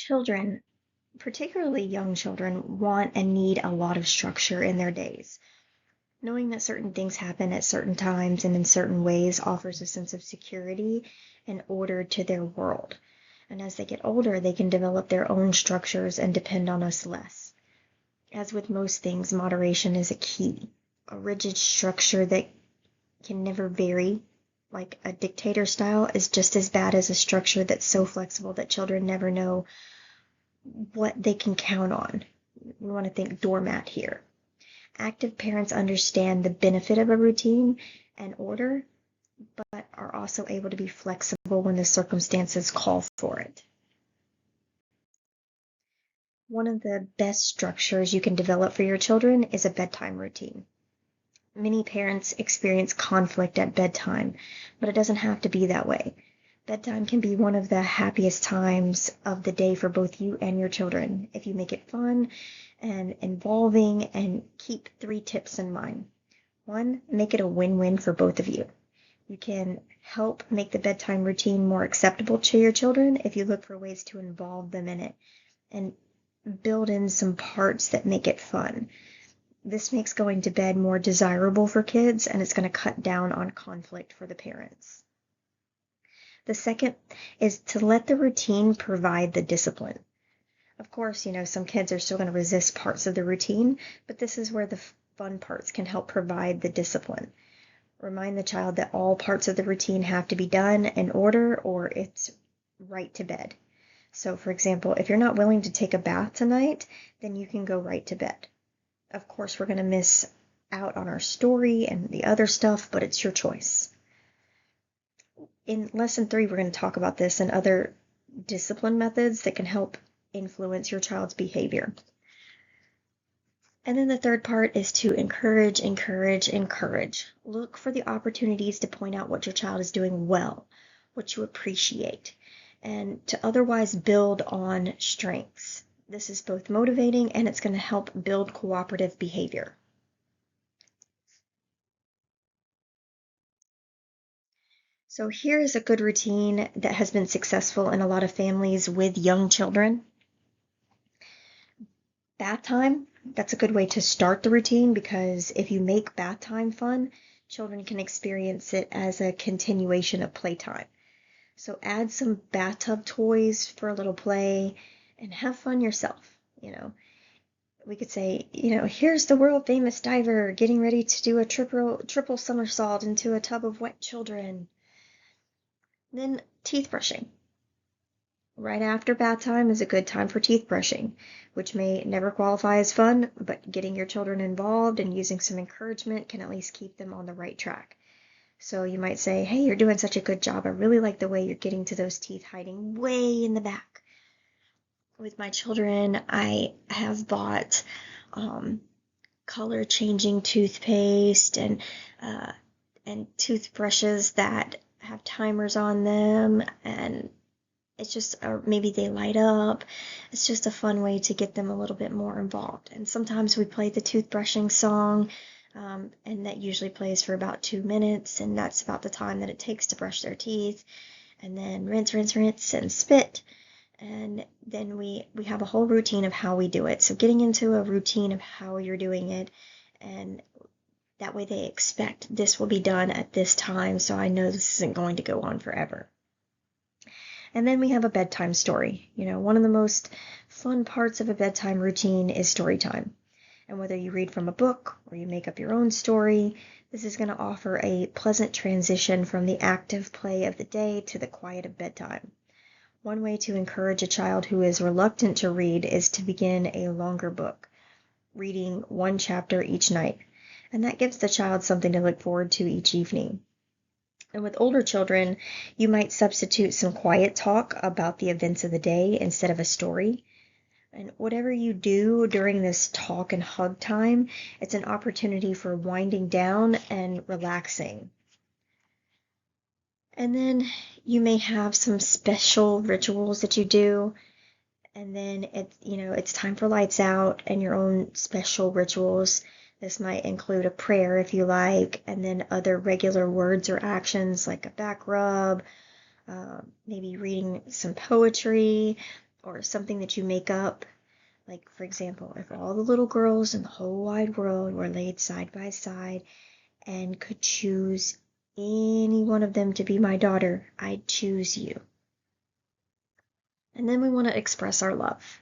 Children, particularly young children, want and need a lot of structure in their days. Knowing that certain things happen at certain times and in certain ways offers a sense of security and order to their world. And as they get older, they can develop their own structures and depend on us less. As with most things, moderation is a key. A rigid structure that can never vary, like a dictator style, is just as bad as a structure that's so flexible that children never know what they can count on. We want to think doormat here. Active parents understand the benefit of a routine and order, but are also able to be flexible when the circumstances call for it. One of the best structures you can develop for your children is a bedtime routine. Many parents experience conflict at bedtime, but it doesn't have to be that way. Bedtime can be one of the happiest times of the day for both you and your children if you make it fun and involving and keep 3 tips in mind. 1, make it a win-win for both of you. You can help make the bedtime routine more acceptable to your children if you look for ways to involve them in it and build in some parts that make it fun. This makes going to bed more desirable for kids, and it's going to cut down on conflict for the parents. The second is to let the routine provide the discipline. Of course, some kids are still going to resist parts of the routine, but this is where the fun parts can help provide the discipline. Remind the child that all parts of the routine have to be done in order or it's right to bed. So, for example, if you're not willing to take a bath tonight, then you can go right to bed. Of course, we're going to miss out on our story and the other stuff, but it's your choice. In lesson 3, we're going to talk about this and other discipline methods that can help influence your child's behavior. And then the third part is to encourage. Look for the opportunities to point out what your child is doing well, what you appreciate, and to otherwise build on strengths. This is both motivating and it's going to help build cooperative behavior. So here's a good routine that has been successful in a lot of families with young children. Bath time, that's a good way to start the routine because if you make bath time fun, children can experience it as a continuation of playtime. So add some bathtub toys for a little play and have fun yourself. We could say, here's the world famous diver getting ready to do a triple somersault into a tub of wet children. Then teeth brushing. Right after bath time is a good time for teeth brushing, which may never qualify as fun, but getting your children involved and using some encouragement can at least keep them on the right track. So you might say, hey, you're doing such a good job. I really like the way you're getting to those teeth hiding way in the back. With my children, I have bought color changing toothpaste and toothbrushes that have timers on them, and it's just, or maybe they light up. It's just a fun way to get them a little bit more involved. And sometimes we play the toothbrushing song, and that usually plays for about 2 minutes, and that's about the time that it takes to brush their teeth. And then rinse, and spit. And then we have a whole routine of how we do it. So getting into a routine of how you're doing it, and that way they expect this will be done at this time, so I know this isn't going to go on forever. And then we have a bedtime story. One of the most fun parts of a bedtime routine is story time. And whether you read from a book or you make up your own story, this is going to offer a pleasant transition from the active play of the day to the quiet of bedtime. One way to encourage a child who is reluctant to read is to begin a longer book, reading 1 chapter each night. And that gives the child something to look forward to each evening. And with older children, you might substitute some quiet talk about the events of the day instead of a story. And whatever you do during this talk and hug time, it's an opportunity for winding down and relaxing. And then you may have some special rituals that you do. And then it's time for lights out and your own special rituals. This might include a prayer if you like, and then other regular words or actions like a back rub, maybe reading some poetry, or something that you make up. Like, for example, if all the little girls in the whole wide world were laid side by side and could choose any one of them to be my daughter, I'd choose you. And then we want to express our love.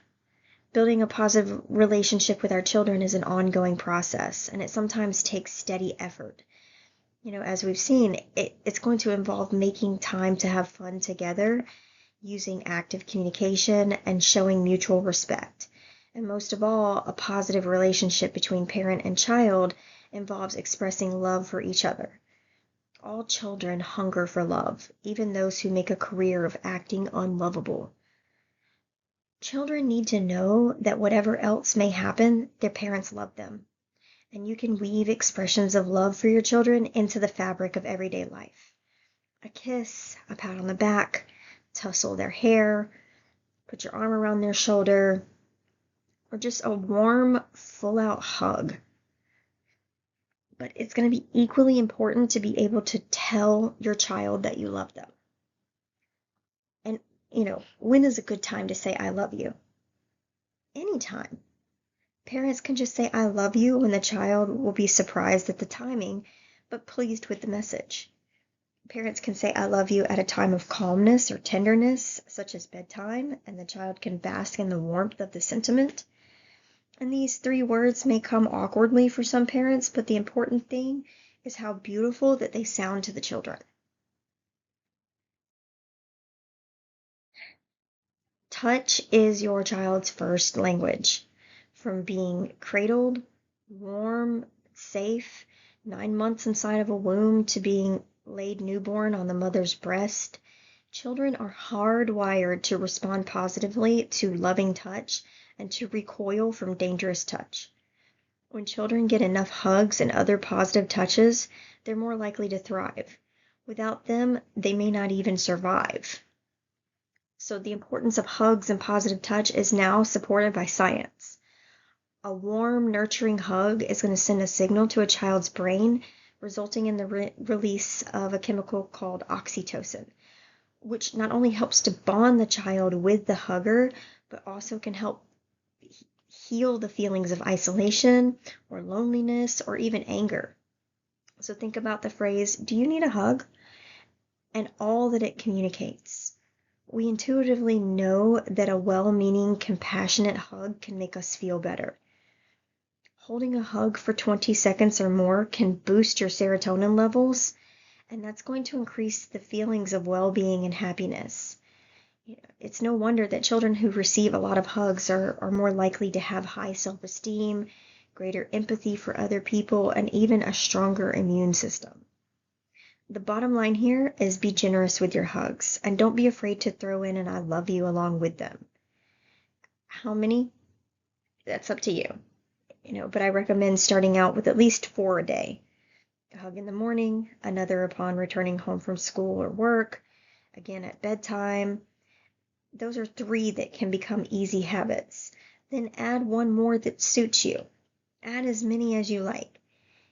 Building a positive relationship with our children is an ongoing process, and it sometimes takes steady effort. As we've seen, it's going to involve making time to have fun together, using active communication, and showing mutual respect. And most of all, a positive relationship between parent and child involves expressing love for each other. All children hunger for love, even those who make a career of acting unlovable. Children need to know that whatever else may happen, their parents love them. And you can weave expressions of love for your children into the fabric of everyday life. A kiss, a pat on the back, tussle their hair, put your arm around their shoulder, or just a warm, full-out hug. But it's going to be equally important to be able to tell your child that you love them. And, when is a good time to say, I love you? Anytime. Parents can just say, I love you, and the child will be surprised at the timing, but pleased with the message. Parents can say, I love you at a time of calmness or tenderness, such as bedtime, and the child can bask in the warmth of the sentiment. And these 3 words may come awkwardly for some parents, but the important thing is how beautiful that they sound to the children. Touch is your child's first language. From being cradled, warm, safe, 9 months inside of a womb, to being laid newborn on the mother's breast, children are hardwired to respond positively to loving touch and to recoil from dangerous touch. When children get enough hugs and other positive touches, they're more likely to thrive. Without them, they may not even survive. So the importance of hugs and positive touch is now supported by science. A warm, nurturing hug is going to send a signal to a child's brain, resulting in the release of a chemical called oxytocin, which not only helps to bond the child with the hugger, but also can help heal the feelings of isolation or loneliness or even anger. So think about the phrase, do you need a hug? And all that it communicates. We intuitively know that a well-meaning, compassionate hug can make us feel better. Holding a hug for 20 seconds or more can boost your serotonin levels, and that's going to increase the feelings of well-being and happiness. It's no wonder that children who receive a lot of hugs are more likely to have high self-esteem, greater empathy for other people, and even a stronger immune system. The bottom line here is be generous with your hugs, and don't be afraid to throw in an I love you along with them. How many? That's up to you. But I recommend starting out with at least 4 a day. A hug in the morning, another upon returning home from school or work, again at bedtime. Those are 3 that can become easy habits. Then add 1 more that suits you. Add as many as you like.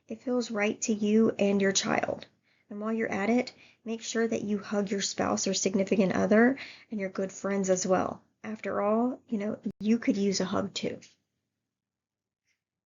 It feels right to you and your child. And while you're at it, make sure that you hug your spouse or significant other and your good friends as well. After all, you could use a hug too.